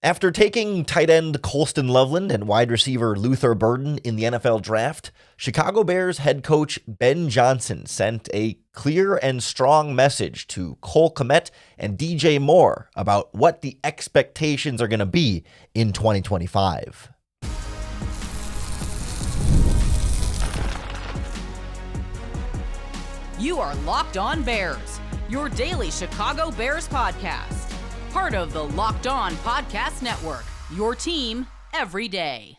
After taking tight end Colston Loveland and wide receiver Luther Burden in the NFL draft, Chicago Bears head coach Ben Johnson sent a clear and strong message to Cole Kmet and D.J. Moore about what the expectations are going to be in 2025. You are Locked On Bears, your daily Chicago Bears podcast. Part of the Locked On Podcast Network, your team every day.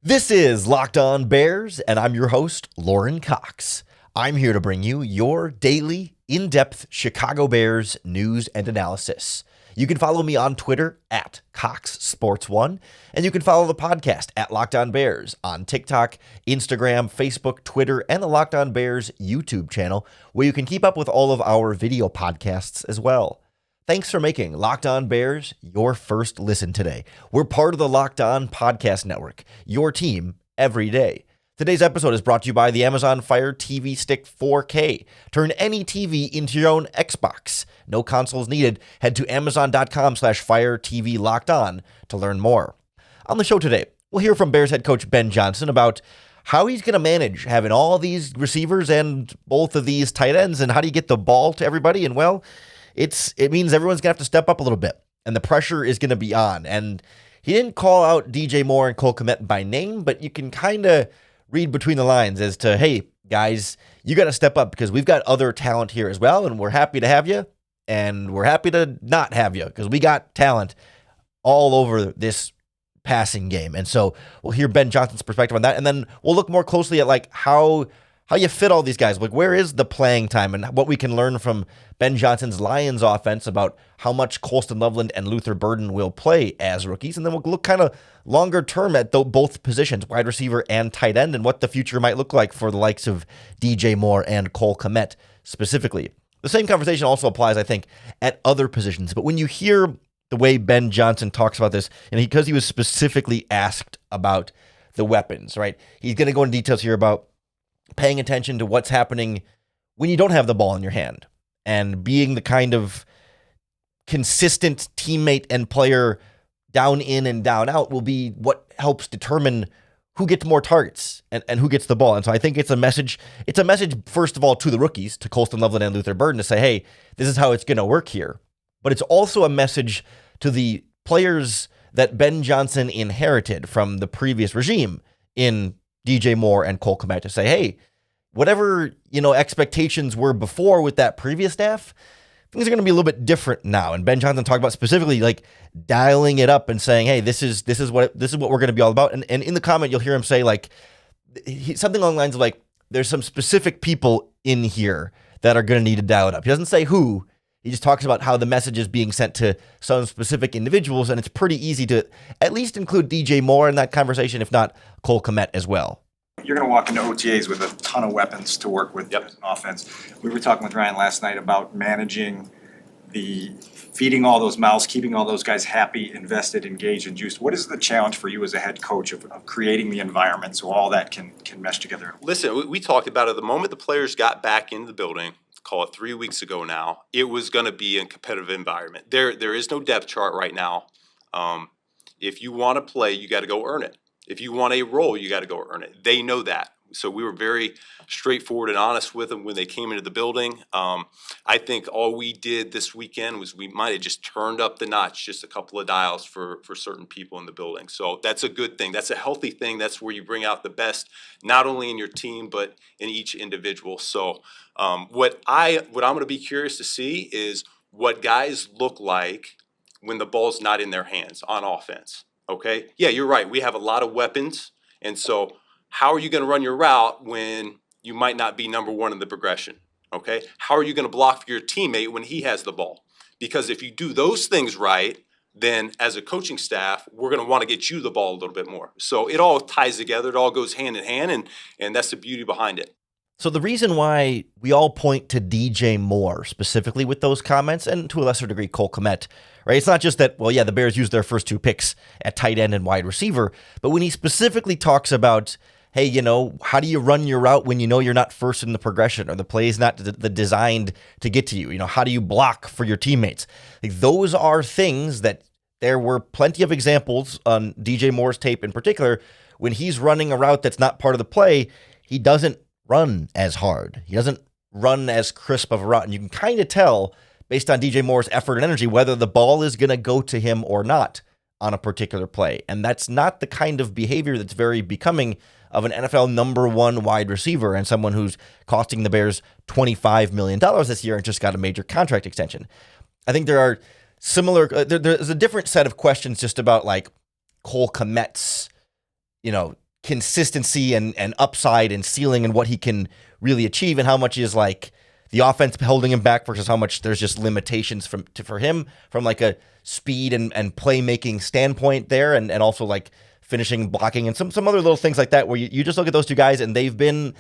This is Locked On Bears, and I'm your host, Lauren Cox. I'm here to bring you your daily, in-depth Chicago Bears news and analysis. You can follow me on Twitter at CoxSports1, and you can follow the podcast at Locked On Bears on TikTok, Instagram, Facebook, Twitter, and the Locked On Bears YouTube channel, where you can keep up with all of our video podcasts as well. Thanks for making Locked On Bears your first listen today. We're part of the Locked On Podcast Network, your team every day. Today's episode is brought to you by the Amazon Fire TV Stick 4K. Turn any TV into your own Xbox. No consoles needed. Head to amazon.com/Fire TV Locked On to learn more. On the show today, we'll hear from Bears head coach Ben Johnson about how he's going to manage having all these receivers and both of these tight ends, and how do you get the ball to everybody. And well, it means everyone's going to have to step up a little bit, and the pressure is going to be on. And he didn't call out DJ Moore and Cole Kmet by name, but you can kind of read between the lines as to, hey, guys, you got to step up because we've got other talent here as well, and we're happy to have you, and we're happy to not have you because we got talent all over this passing game. And so we'll hear Ben Johnson's perspective on that, and then we'll look more closely at like how you fit all these guys. Like, where is the playing time and what we can learn from Ben Johnson's Lions offense about how much Colston Loveland and Luther Burden will play as rookies. And then we'll look kind of longer term at both positions, wide receiver and tight end, and what the future might look like for the likes of DJ Moore and Cole Kmet specifically. The same conversation also applies, I think, at other positions. But when you hear the way Ben Johnson talks about this, and because he was specifically asked about the weapons, right? He's going to go into details here about paying attention to what's happening when you don't have the ball in your hand and being the kind of consistent teammate and player down in and down out will be what helps determine who gets more targets and who gets the ball. And so I think it's a message, first of all, to the rookies, to Colston Loveland and Luther Burden, to say, hey, this is how it's going to work here. But it's also a message to the players that Ben Johnson inherited from the previous regime in DJ Moore and Cole Kmet, to say, hey, whatever, expectations were before with that previous staff, things are going to be a little bit different now. And Ben Johnson talked about specifically like dialing it up and saying, hey, this is what we're going to be all about. And in the comment, you'll hear him say like something along the lines of like, there's some specific people in here that are going to need to dial it up. He doesn't say who. He just talks about how the message is being sent to some specific individuals, and it's pretty easy to at least include DJ Moore in that conversation, if not Cole Kmet as well. You're going to walk into OTAs with a ton of weapons to work with as an offense. We were talking with Ryan last night about managing the feeding all those mouths, keeping all those guys happy, invested, engaged, and juiced. What is the challenge for you as a head coach of creating the environment so all that can mesh together? Listen, we talked about it. The moment the players got back into the building, call it 3 weeks ago now, it was going to be a competitive environment. There is no depth chart right now. If you want to play, you got to go earn it. If you want a role, you got to go earn it. They know that. So we were very straightforward and honest with them when they came into the building. I think all we did this weekend was we might have just turned up the notch, just a couple of dials for certain people in the building. So that's a good thing. That's a healthy thing. That's where you bring out the best, not only in your team, but in each individual. So what I'm going to be curious to see is what guys look like when the ball's not in their hands on offense. Okay? Yeah, you're right. We have a lot of weapons. And so how are you going to run your route when you might not be number one in the progression? Okay? How are you going to block for your teammate when he has the ball? Because if you do those things right, then as a coaching staff, we're going to want to get you the ball a little bit more. So it all ties together. It all goes hand in hand, and that's the beauty behind it. So the reason why we all point to DJ Moore specifically with those comments, and to a lesser degree Cole Kmet, right? It's not just that, well, yeah, the Bears used their first two picks at tight end and wide receiver, but when he specifically talks about, hey, how do you run your route when you know you're not first in the progression or the play is not designed to get to you? How do you block for your teammates? Like, those are things that there were plenty of examples on DJ Moore's tape in particular, when he's running a route that's not part of the play, he doesn't run as hard. He doesn't run as crisp of a route. And you can kind of tell based on DJ Moore's effort and energy whether the ball is going to go to him or not on a particular play. And that's not the kind of behavior that's very becoming of an NFL number one wide receiver and someone who's costing the Bears $25 million this year and just got a major contract extension. I think there are similar, there's a different set of questions just about like Cole Kmet's, consistency and upside and ceiling and what he can really achieve and how much is like the offense holding him back versus how much there's just limitations for him from like a speed and playmaking standpoint there and also like finishing, blocking, and some other little things like that where you just look at those two guys and they've been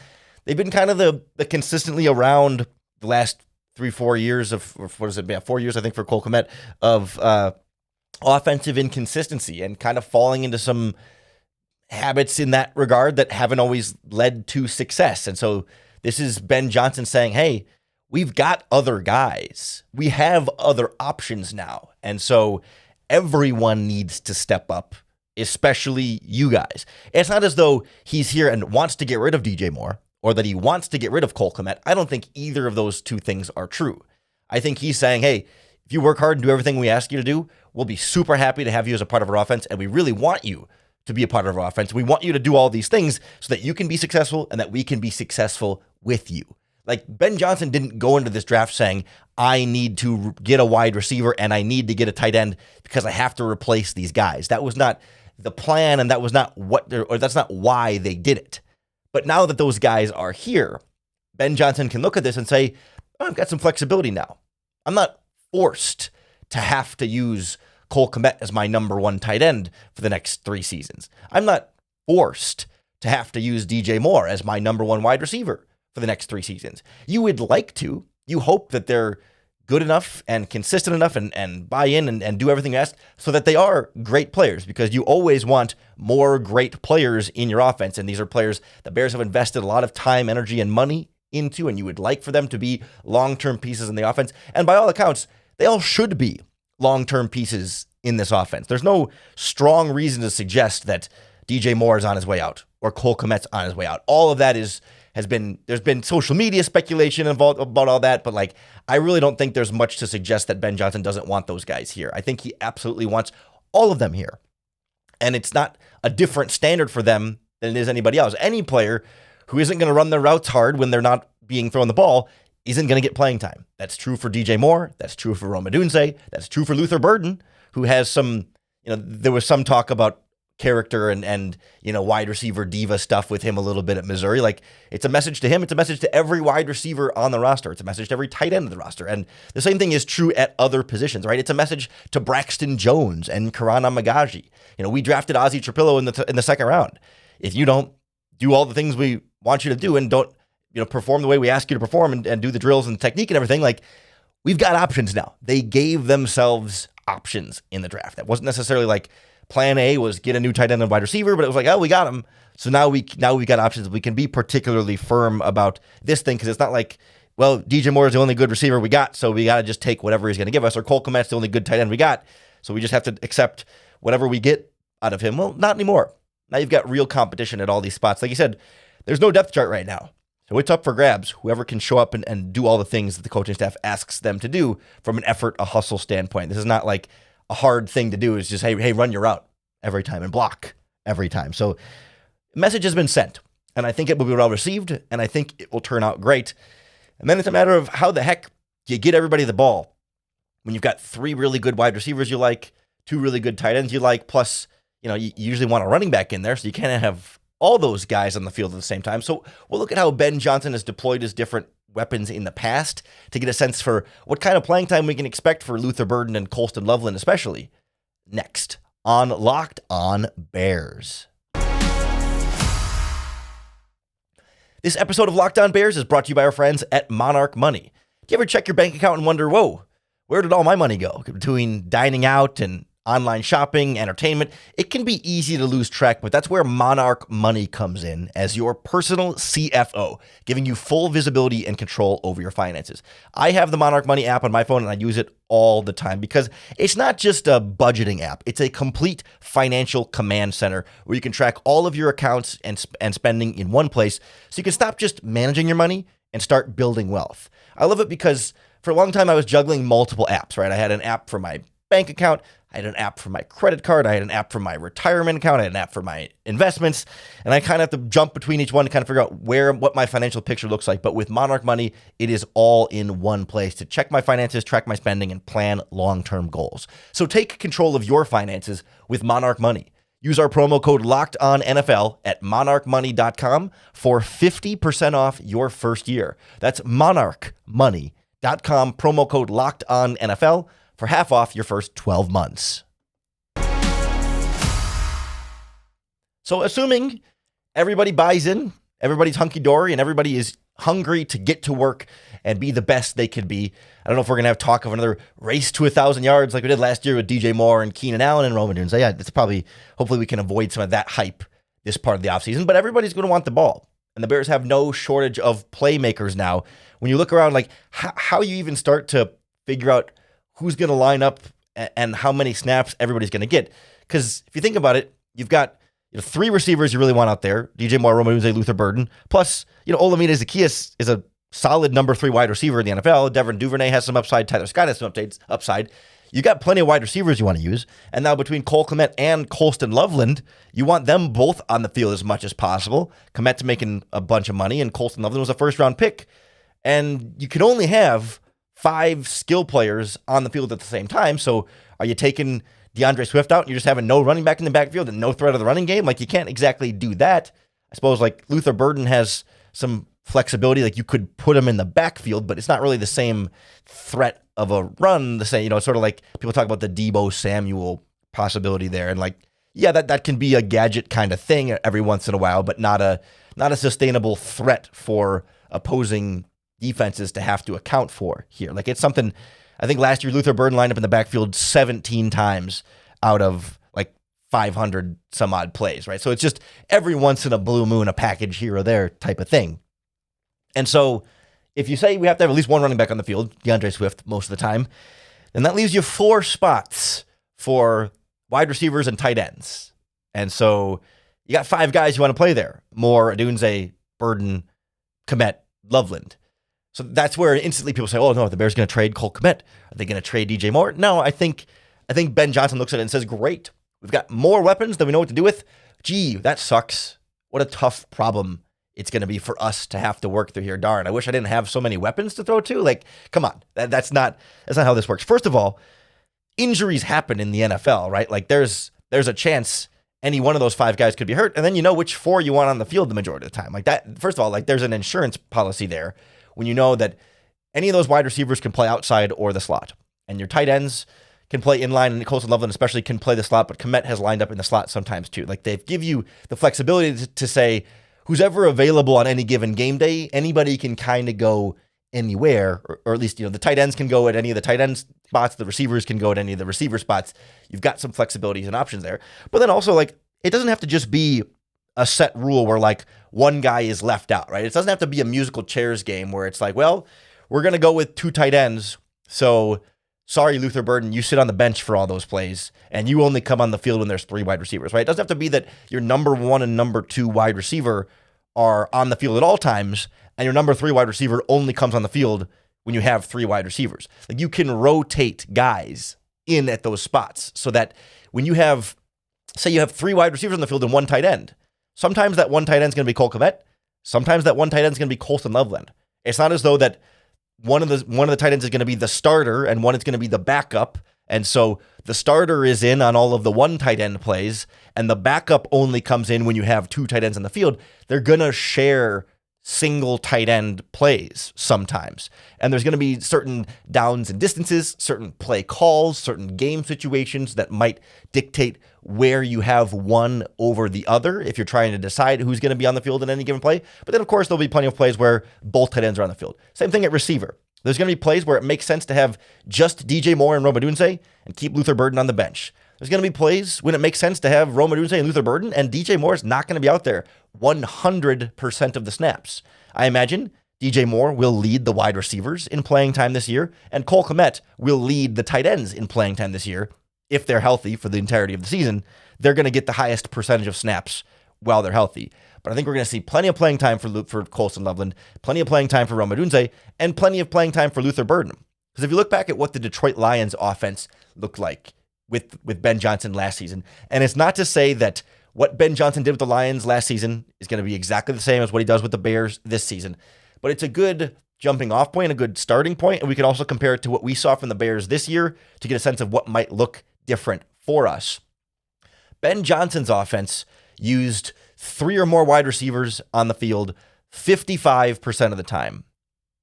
kind of the consistently around the last 3-4 years of, or what is it, 4 years I think for Cole Kmet of offensive inconsistency and kind of falling into some habits in that regard that haven't always led to success. And so this is Ben Johnson saying, hey, we've got other guys. We have other options now. And so everyone needs to step up, especially you guys. It's not as though he's here and wants to get rid of DJ Moore or that he wants to get rid of Cole Kmet. I don't think either of those two things are true. I think he's saying, hey, if you work hard and do everything we ask you to do, we'll be super happy to have you as a part of our offense, and we really want you to be a part of our offense. We want you to do all these things so that you can be successful and that we can be successful with you. Like Ben Johnson didn't go into this draft saying, I need to get a wide receiver and I need to get a tight end because I have to replace these guys. That was not the plan, and that was not that's not why they did it. But now that those guys are here, Ben Johnson can look at this and say, oh, I've got some flexibility now. I'm not forced to have to use Cole Kmet as my number one tight end for the next 3 seasons. I'm not forced to have to use DJ Moore as my number one wide receiver for the next 3 seasons. You would like to. You hope that they're good enough and consistent enough and buy in and do everything you ask so that they are great players, because you always want more great players in your offense. And these are players the Bears have invested a lot of time, energy, and money into, and you would like for them to be long-term pieces in the offense. And by all accounts, they all should be long-term pieces in this offense. There's no strong reason to suggest that DJ Moore is on his way out or Cole Kmet's on his way out. All of that there's been social media speculation involved about all that, but like I really don't think there's much to suggest that Ben Johnson doesn't want those guys here. I think he absolutely wants all of them here. And it's not a different standard for them than it is anybody else. Any player who isn't going to run their routes hard when they're not being thrown the ball isn't going to get playing time. That's true for DJ Moore. That's true for Rome Odunze. That's true for Luther Burden, who has some, there was some talk about character and wide receiver diva stuff with him a little bit at Missouri. Like, it's a message to him. It's a message to every wide receiver on the roster. It's a message to every tight end of the roster. And the same thing is true at other positions, right? It's a message to Braxton Jones and Karan Amagaji. We drafted Ozzie Trapillo in the second round. If you don't do all the things we want you to do and don't, perform the way we ask you to perform and do the drills and technique and everything, like, we've got options now. They gave themselves options in the draft. That wasn't necessarily like plan A was get a new tight end and wide receiver, but it was like, oh, we got him. So now we got options. We can be particularly firm about this thing, because it's not like, well, DJ Moore is the only good receiver we got, so we got to just take whatever he's going to give us, or Cole Kmet's the only good tight end we got, so we just have to accept whatever we get out of him. Well, not anymore. Now you've got real competition at all these spots. Like you said, there's no depth chart right now. So it's up for grabs. Whoever can show up and do all the things that the coaching staff asks them to do from an effort, a hustle standpoint. This is not like a hard thing to do. It's just, hey, run your route every time and block every time. So the message has been sent, and I think it will be well received, and I think it will turn out great. And then it's a matter of how the heck do you get everybody the ball when you've got 3 really good wide receivers you like, 2 really good tight ends you like, plus, you usually want a running back in there, so you can't have all those guys on the field at the same time. So we'll look at how Ben Johnson has deployed his different weapons in the past to get a sense for what kind of playing time we can expect for Luther Burden and Colston Loveland especially, next on Locked On Bears. This episode of Locked On Bears is brought to you by our friends at Monarch Money. Do you ever check your bank account and wonder, whoa, where did all my money go? Between dining out and online shopping, entertainment, it can be easy to lose track, but that's where Monarch Money comes in as your personal CFO, giving you full visibility and control over your finances. I have the Monarch Money app on my phone and I use it all the time because it's not just a budgeting app. It's a complete financial command center where you can track all of your accounts and spending in one place so you can stop just managing your money and start building wealth. I love it because for a long time I was juggling multiple apps, right? I had an app for my bank account, I had an app for my credit card, I had an app for my retirement account, I had an app for my investments, and I kind of have to jump between each one to kind of figure out what my financial picture looks like. But with Monarch Money, it is all in one place to check my finances, track my spending, and plan long-term goals. So take control of your finances with Monarch Money. Use our promo code LOCKEDONNFL at monarchmoney.com for 50% off your first year. That's monarchmoney.com, promo code LOCKEDONNFL for half off your first 12 months. So assuming everybody buys in, everybody's hunky-dory, and everybody is hungry to get to work and be the best they could be, I don't know if we're going to have talk of another race to 1,000 yards like we did last year with DJ Moore and Keenan Allen and Roman Dunes. Yeah, it's probably, hopefully we can avoid some of that hype this part of the offseason, but everybody's going to want the ball. And the Bears have no shortage of playmakers now. When you look around, like how you even start to figure out who's going to line up and how many snaps everybody's going to get. Because if you think about it, you've got 3 receivers you really want out there: DJ Moore, Roman Dunes, Luther Burden. Plus, Olamide Zaccheaus is a solid number 3 wide receiver in the NFL. Devin Duvernay has some upside. Tyler Scott has some upside. You got plenty of wide receivers you want to use. And now between Cole Kmet and Colston Loveland, you want them both on the field as much as possible. Kmet's making a bunch of money, and Colston Loveland was a first-round pick. And you can only have 5 skill players on the field at the same time. So are you taking DeAndre Swift out and you're just having no running back in the backfield and no threat of the running game? Like, you can't exactly do that. I suppose like Luther Burden has some flexibility. Like, you could put him in the backfield, but it's not really the same threat of a run. The same, it's sort of like people talk about the Deebo Samuel possibility there. And like, yeah, that can be a gadget kind of thing every once in a while, but not a sustainable threat for opposing defenses to have to account for here. Like, it's something, I think last year Luther Burden lined up in the backfield 17 times out of like 500 some odd plays, right? So it's just every once in a blue moon, a package here or there type of thing. And so if you say we have to have at least one running back on the field, DeAndre Swift most of the time, then that leaves you 4 spots for wide receivers and tight ends. And so you got 5 guys you want to play there: Moore, Adunze, Burden, Kmet, Loveland. So that's where instantly people say, oh, no, the Bears are going to trade Cole Kmet. Are they going to trade DJ Moore? No, I think Ben Johnson looks at it and says, great. We've got more weapons than we know what to do with. Gee, that sucks. What a tough problem it's going to be for us to have to work through here. Darn, I wish I didn't have so many weapons to throw to. Like, come on. That's not how this works. First of all, injuries happen in the NFL, right? Like, there's a chance any one of those 5 guys could be hurt, and then you know which 4 you want on the field the majority of the time. Like that, first of all, like there's an insurance policy there when you know that any of those wide receivers can play outside or the slot. And your tight ends can play inline, and Colston Loveland especially can play the slot, but Kmet has lined up in the slot sometimes too. Like, they give you the flexibility to say who's ever available on any given game day, anybody can kind of go anywhere, or at least, the tight ends can go at any of the tight end spots, the receivers can go at any of the receiver spots. You've got some flexibilities and options there. But then also, like, it doesn't have to just be a set rule where like one guy is left out, right? It doesn't have to be a musical chairs game where it's like, well, we're going to go with 2 tight ends. So sorry, Luther Burden, you sit on the bench for all those plays and you only come on the field when there's 3 wide receivers, right? It doesn't have to be that your number 1 and number 2 wide receiver are on the field at all times and your number 3 wide receiver only comes on the field when you have 3 wide receivers. Like, you can rotate guys in at those spots so that when you have, say you have 3 wide receivers on the field and 1 tight end, sometimes that 1 tight end is going to be Cole Kmet. Sometimes that 1 tight end is going to be Colston Loveland. It's not as though that one of the tight ends is going to be the starter and one is going to be the backup. And so the starter is in on all of the 1 tight end plays and the backup only comes in when you have 2 tight ends on the field. They're going to share single tight end plays sometimes. And there's going to be certain downs and distances, certain play calls, certain game situations that might dictate where you have one over the other if you're trying to decide who's going to be on the field in any given play. But then, of course, there'll be plenty of plays where both tight ends are on the field. Same thing at receiver. There's going to be plays where it makes sense to have just DJ Moore and Roman Dunes and keep Luther Burden on the bench. There's going to be plays when it makes sense to have Rome Odunze and Luther Burden, and DJ Moore is not going to be out there 100% of the snaps. I imagine DJ Moore will lead the wide receivers in playing time this year, and Cole Kmet will lead the tight ends in playing time this year. If they're healthy for the entirety of the season, they're going to get the highest percentage of snaps while they're healthy. But I think we're going to see plenty of playing time for Colston Loveland, plenty of playing time for Rome Odunze, and plenty of playing time for Luther Burden. Because if you look back at what the Detroit Lions offense looked like with Ben Johnson last season, and it's not to say that what Ben Johnson did with the Lions last season is going to be exactly the same as what he does with the Bears this season, but it's a good jumping off point, a good starting point, and we can also compare it to what we saw from the Bears this year to get a sense of what might look different for us. Ben Johnson's offense used 3 or more wide receivers on the field 55% of the time,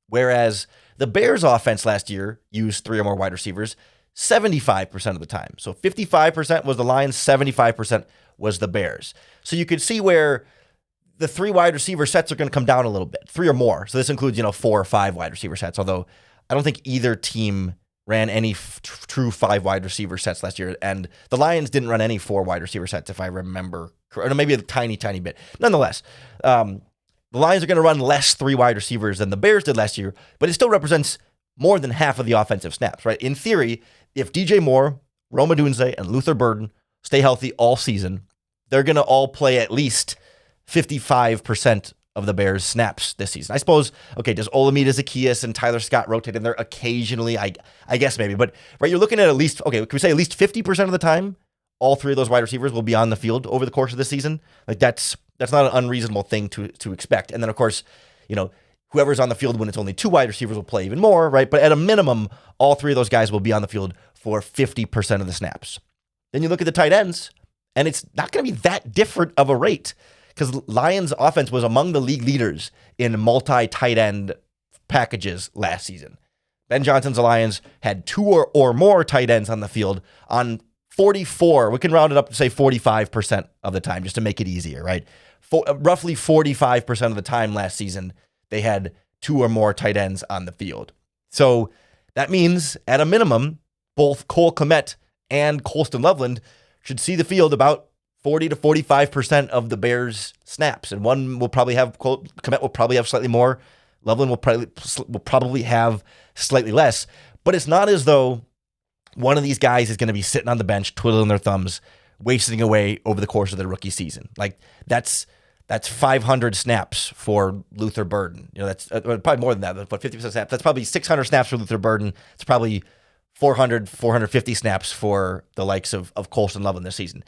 whereas the Bears offense last year used 3 or more wide receivers 75% of the time. So 55% was the Lions, 75% was the Bears. So you could see where the 3 wide receiver sets are going to come down a little bit, 3 or more. So this includes, 4 or 5 wide receiver sets, although I don't think either team ran any true 5 wide receiver sets last year. And the Lions didn't run any 4 wide receiver sets, if I remember, or maybe a tiny bit. Nonetheless, the Lions are going to run less 3 wide receivers than the Bears did last year, but it still represents more than half of the offensive snaps, right? In theory, if DJ Moore, Rome Odunze, and Luther Burden stay healthy all season, they're going to all play at least 55% of the Bears' snaps this season. I suppose, okay, does Olamide Zaccheaus and Tyler Scott rotate in there occasionally? I guess maybe. But, right, you're looking at least, okay, can we say at least 50% of the time, all 3 of those wide receivers will be on the field over the course of the season? Like, that's not an unreasonable thing to expect. And then, of course, whoever's on the field when it's only 2 wide receivers will play even more, right? But at a minimum, all 3 of those guys will be on the field for 50% of the snaps. Then you look at the tight ends, and it's not going to be that different of a rate because Lions offense was among the league leaders in multi-tight end packages last season. Ben Johnson's Lions had 2 or more tight ends on the field on 44. We can round it up to say 45% of the time just to make it easier, right? Roughly 45% of the time last season, they had 2 or more tight ends on the field. So that means, at a minimum, both Cole Kmet and Colston Loveland should see the field about 40 to 45% of the Bears' snaps. And one will probably have, Kmet will probably have slightly more. Loveland will probably have slightly less. But it's not as though one of these guys is going to be sitting on the bench, twiddling their thumbs, wasting away over the course of their rookie season. Like, that's 500 snaps for Luther Burden. That's probably more than that, but 50% snaps. That's probably 600 snaps for Luther Burden. It's probably 450 snaps for the likes of Colston Loveland this season.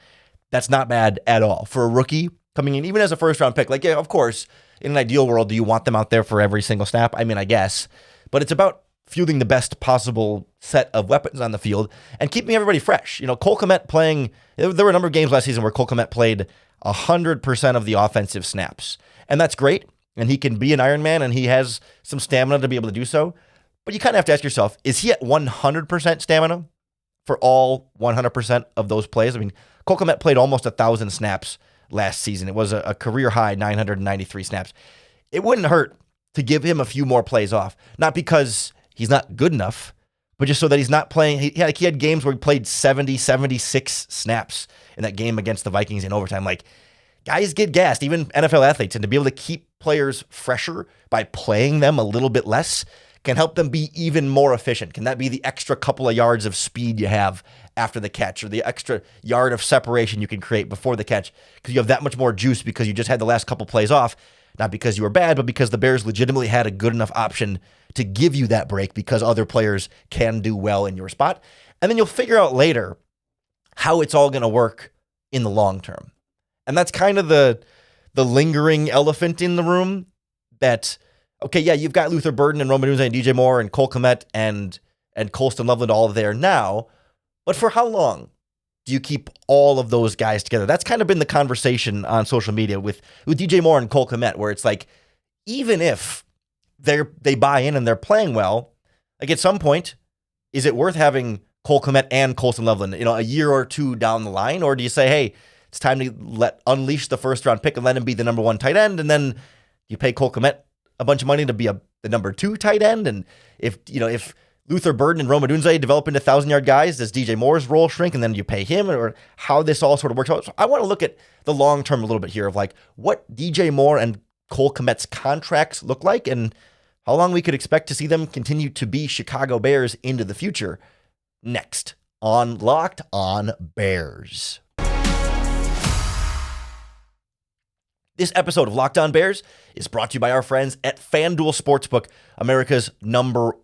That's not bad at all. For a rookie coming in, even as a first-round pick, like, yeah, of course, in an ideal world, do you want them out there for every single snap? I mean, I guess. But it's about fielding the best possible set of weapons on the field and keeping everybody fresh. Cole Kmet playing, there were a number of games last season where Cole Kmet played 100% of the offensive snaps. And that's great. And he can be an Iron Man, and he has some stamina to be able to do so. But you kind of have to ask yourself, is he at 100% stamina for all 100% of those plays? I mean, Cole Kmet played almost 1,000 snaps last season. It was a career high 993 snaps. It wouldn't hurt to give him a few more plays off. Not because he's not good enough, but just so that he's not playing. He had games where he played 70, 76 snaps in that game against the Vikings in overtime. Like, guys get gassed, even NFL athletes, and to be able to keep players fresher by playing them a little bit less can help them be even more efficient. Can that be the extra couple of yards of speed you have after the catch, or the extra yard of separation you can create before the catch because you have that much more juice because you just had the last couple plays off, not because you were bad, but because the Bears legitimately had a good enough option to give you that break because other players can do well in your spot. And then you'll figure out later how it's all going to work in the long term. And that's kind of the lingering elephant in the room that, okay, yeah, you've got Luther Burden and Rome Odunze and DJ Moore and Cole Kmet and Colston Loveland all there now, but for how long do you keep all of those guys together? That's kind of been the conversation on social media with DJ Moore and Cole Kmet, where it's like, even if they buy in and they're playing well, like, at some point, is it worth having Cole Kmet and Colston Loveland, a year or 2 down the line? Or do you say, hey, it's time to unleash the first round pick and let him be the number 1 tight end, and then you pay Cole Kmet a bunch of money to be the number 2 tight end? And if Luther Burden and Rome Odunze develop into 1,000-yard guys? Does DJ Moore's role shrink and then you pay him, or how this all sort of works out? So I want to look at the long term a little bit here of like what DJ Moore and Cole Kmet's contracts look like and how long we could expect to see them continue to be Chicago Bears into the future. Next on Locked On Bears. This episode of Locked On Bears is brought to you by our friends at FanDuel Sportsbook, America's #1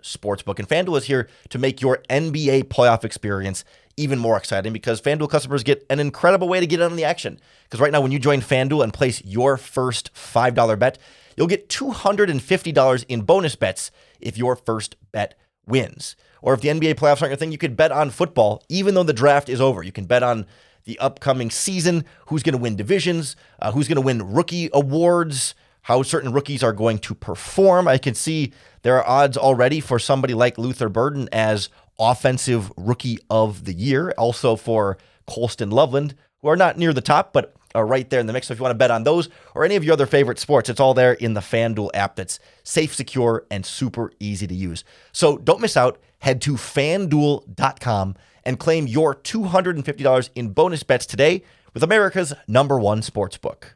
sportsbook. And FanDuel is here to make your NBA playoff experience even more exciting because FanDuel customers get an incredible way to get in on the action. Because right now, when you join FanDuel and place your first $5 bet, you'll get $250 in bonus bets if your first bet wins. Or if the NBA playoffs aren't your thing, you could bet on football, even though the draft is over. You can bet on the upcoming season, who's going to win divisions, who's going to win rookie awards, how certain rookies are going to perform. I can see there are odds already for somebody like Luther Burden as Offensive Rookie of the Year. Also for Colston Loveland, who are not near the top, but are right there in the mix. So if you want to bet on those or any of your other favorite sports, it's all there in the FanDuel app that's safe, secure, and super easy to use. So don't miss out. Head to FanDuel.com and claim your $250 in bonus bets today with America's #1 sportsbook.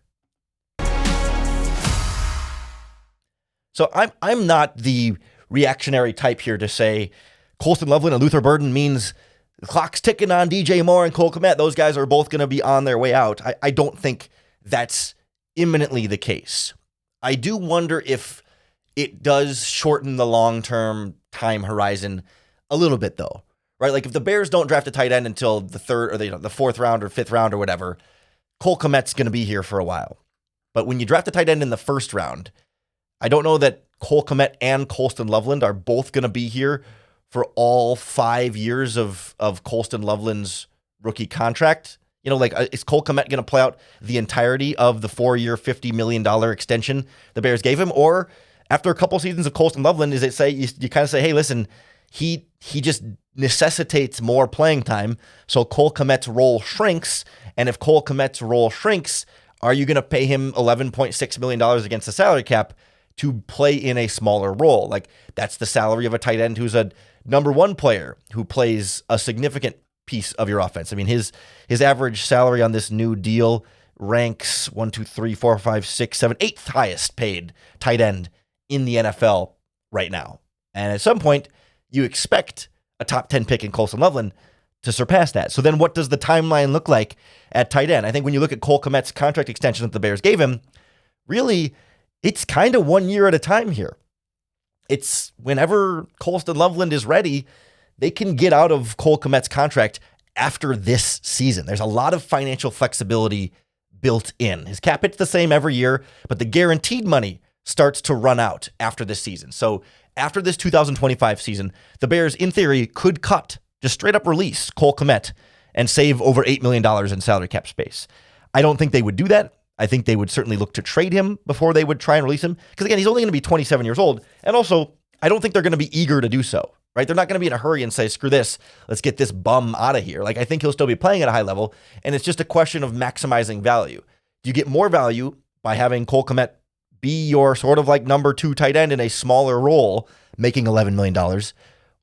So I'm not the reactionary type here to say Colston Loveland and Luther Burden means the clock's ticking on DJ Moore and Cole Kmet. Those guys are both going to be on their way out. I don't think that's imminently the case. I do wonder if it does shorten the long-term time horizon a little bit, though. Right? Like if the Bears don't draft a tight end until the third or the fourth round or fifth round or whatever, Cole Kmet's going to be here for a while. But when you draft a tight end in the first round, I don't know that Cole Kmet and Colston Loveland are both going to be here for all 5 years of Colston Loveland's rookie contract. You know, like is Cole Kmet going to play out the entirety of the 4-year, $50 million extension the Bears gave him? Or after a couple seasons of Colston Loveland, is it say you kind of say, hey, listen, he just necessitates more playing time, so Cole Kmet's role shrinks. And if Cole Kmet's role shrinks, are you going to pay him $11.6 million against the salary cap to play in a smaller role? Like that's the salary of a tight end who's a #1 player who plays a significant piece of your offense. I mean, his average salary on this new deal ranks 1, 2, 3, 4, 5, 6, 7, 8th highest paid tight end in the NFL right now. And at some point, you expect a top 10 pick in Colston Loveland to surpass that. So then what does the timeline look like at tight end? I think when you look at Cole Kmet's contract extension that the Bears gave him, really, it's kind of 1 year at a time here. It's whenever Colston Loveland is ready, they can get out of Cole Kmet's contract after this season. There's a lot of financial flexibility built in. His cap hit's the same every year, but the guaranteed money starts to run out after this season. So after this 2025 season, the Bears, in theory, could cut, just straight up release Cole Kmet and save over $8 million in salary cap space. I don't think they would do that. I think they would certainly look to trade him before they would try and release him. Because again, he's only going to be 27 years old. And also, I don't think they're going to be eager to do so, right? They're not going to be in a hurry and say, screw this, let's get this bum out of here. Like, I think he'll still be playing at a high level. And it's just a question of maximizing value. Do you get more value by having Cole Kmet be your sort of like #2 tight end in a smaller role, making $11 million?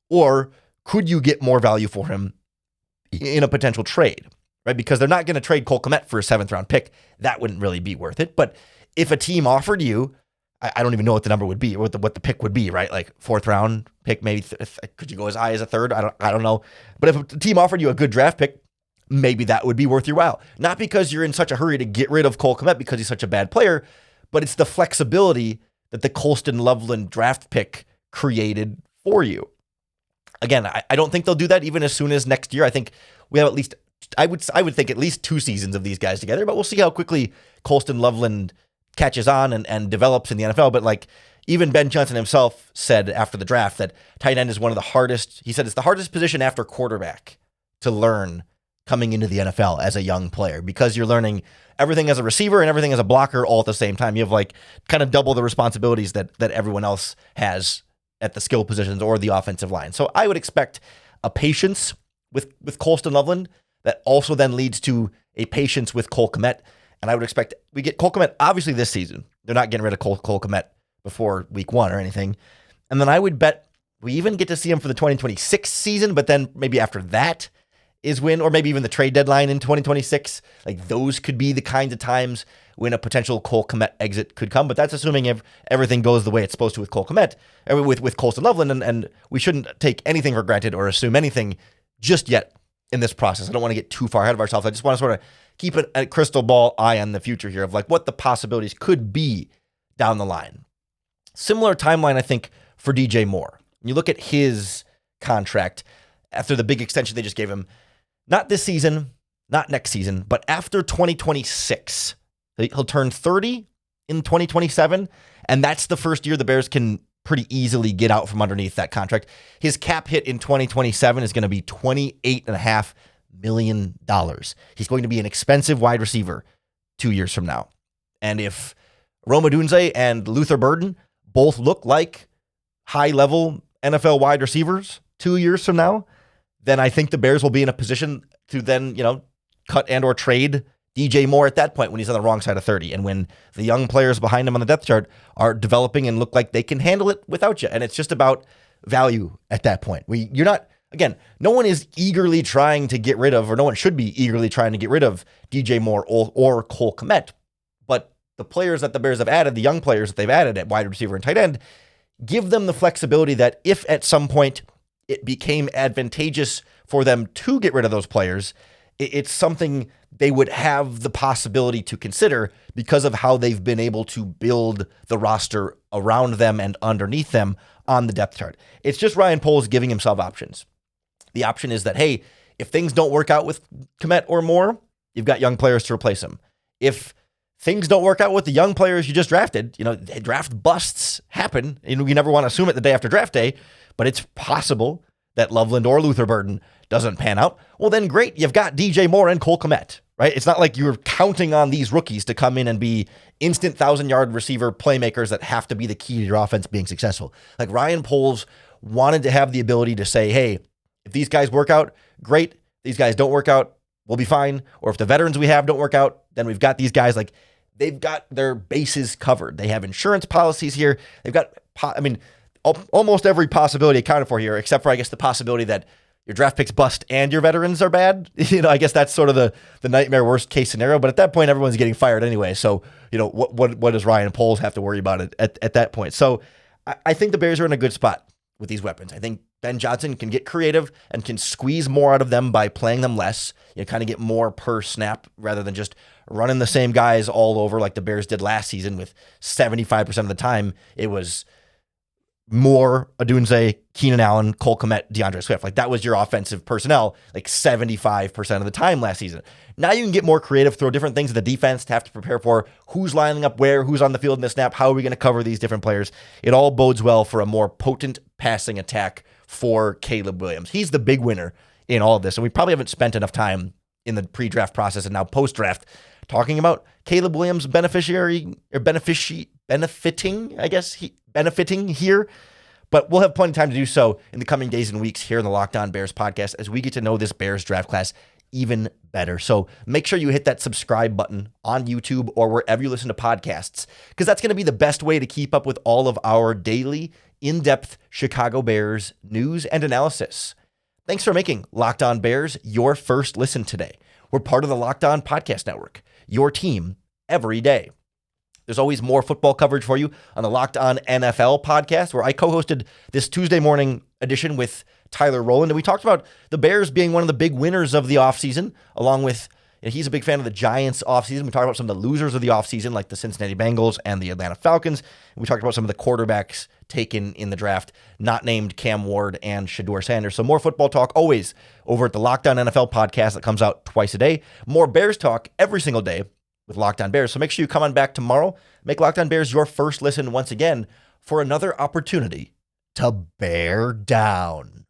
Or could you get more value for him in a potential trade, right? Because they're not going to trade Cole Kmet for a 7th round pick. That wouldn't really be worth it. But if a team offered you, I don't even know what the number would be, or what the pick would be, right? Like 4th round pick, maybe could you go as high as a 3rd? I don't know. But if a team offered you a good draft pick, maybe that would be worth your while. Not because you're in such a hurry to get rid of Cole Kmet because he's such a bad player, but it's the flexibility that the Colston Loveland draft pick created for you. Again, I don't think they'll do that even as soon as next year. I think we have at least, I would think at least 2 seasons of these guys together, but we'll see how quickly Colston Loveland catches on and develops in the NFL. But like even Ben Johnson himself said after the draft that tight end is one of the hardest. He said it's the hardest position after quarterback to learn coming into the NFL as a young player, because you're learning everything as a receiver and everything as a blocker all at the same time. You have like kind of double the responsibilities that everyone else has at the skill positions or the offensive line. So I would expect a patience with Colston Loveland that also then leads to a patience with Cole Kmet. And I would expect we get Cole Kmet obviously this season. They're not getting rid of Cole Kmet before week 1 or anything. And then I would bet we even get to see him for the 2026 season, but then maybe after that is when, or maybe even the trade deadline in 2026, like those could be the kinds of times when a potential Cole Kmet exit could come. But that's assuming if everything goes the way it's supposed to with Cole Kmet, with Colston Loveland, and we shouldn't take anything for granted or assume anything just yet in this process. I don't want to get too far ahead of ourselves. I just want to sort of keep a crystal ball eye on the future here of like what the possibilities could be down the line. Similar timeline, I think, for DJ Moore. When you look at his contract after the big extension they just gave him, not this season, not next season, but after 2026, he'll turn 30 in 2027, and that's the first year the Bears can pretty easily get out from underneath that contract. His cap hit in 2027 is going to be $28.5 million. He's going to be an expensive wide receiver 2 years from now. And if Rome Odunze and Luther Burden both look like high-level NFL wide receivers 2 years from now, then I think the Bears will be in a position to then, cut and or trade DJ Moore at that point when he's on the wrong side of 30 and when the young players behind him on the depth chart are developing and look like they can handle it without you. And it's just about value at that point. No one is eagerly trying to get rid of, or no one should be eagerly trying to get rid of DJ Moore or Cole Kmet. But the players that the Bears have added, the young players that they've added at wide receiver and tight end, give them the flexibility that if at some point it became advantageous for them to get rid of those players, it's something they would have the possibility to consider because of how they've been able to build the roster around them and underneath them on the depth chart. It's just Ryan Poles giving himself options. The option is that, hey, if things don't work out with Kmet or Moore, you've got young players to replace them. If things don't work out with the young players you just drafted, draft busts happen, and you never want to assume it the day after draft day, but it's possible that Loveland or Luther Burden doesn't pan out. Well, then great, you've got DJ Moore and Cole Kmet, right? It's not like you're counting on these rookies to come in and be instant 1,000-yard receiver playmakers that have to be the key to your offense being successful. Like Ryan Poles wanted to have the ability to say, hey, if these guys work out, great. These guys don't work out, we'll be fine. Or if the veterans we have don't work out, then we've got these guys, like they've got their bases covered. They have insurance policies here. They've got, almost every possibility accounted for here, except for, I guess, the possibility that your draft picks bust and your veterans are bad. I guess that's sort of the nightmare worst case scenario. But at that point, everyone's getting fired anyway. So, what does Ryan Poles have to worry about at that point? So I think the Bears are in a good spot with these weapons. I think Ben Johnson can get creative and can squeeze more out of them by playing them less. Kind of get more per snap rather than just running the same guys all over like the Bears did last season with 75% of the time. It was Moore, Odunze, Keenan Allen, Cole Kmet, DeAndre Swift. Like that was your offensive personnel like 75% of the time last season. Now you can get more creative, throw different things at the defense to have to prepare for who's lining up where, who's on the field in the snap, how are we going to cover these different players. It all bodes well for a more potent passing attack for Caleb Williams. He's the big winner in all of this. And we probably haven't spent enough time in the pre-draft process and now post-draft talking about Caleb Williams benefiting here. But we'll have plenty of time to do so in the coming days and weeks here in the Locked On Bears podcast as we get to know this Bears draft class even better. So make sure you hit that subscribe button on YouTube or wherever you listen to podcasts, because that's going to be the best way to keep up with all of our daily, in-depth Chicago Bears news and analysis. Thanks for making Locked On Bears your first listen today. We're part of the Locked On Podcast Network, your team every day. There's always more football coverage for you on the Locked On NFL podcast, where I co-hosted this Tuesday morning edition with Tyler Rowland. And we talked about the Bears being one of the big winners of the offseason, along with, he's a big fan of the Giants offseason. We talked about some of the losers of the offseason, like the Cincinnati Bengals and the Atlanta Falcons. And we talked about some of the quarterbacks taken in the draft, not named Cam Ward and Shedeur Sanders. So more football talk always over at the Locked On NFL podcast that comes out twice a day. More Bears talk every single day with Locked On Bears. So make sure you come on back tomorrow. Make Locked On Bears your first listen once again for another opportunity to bear down.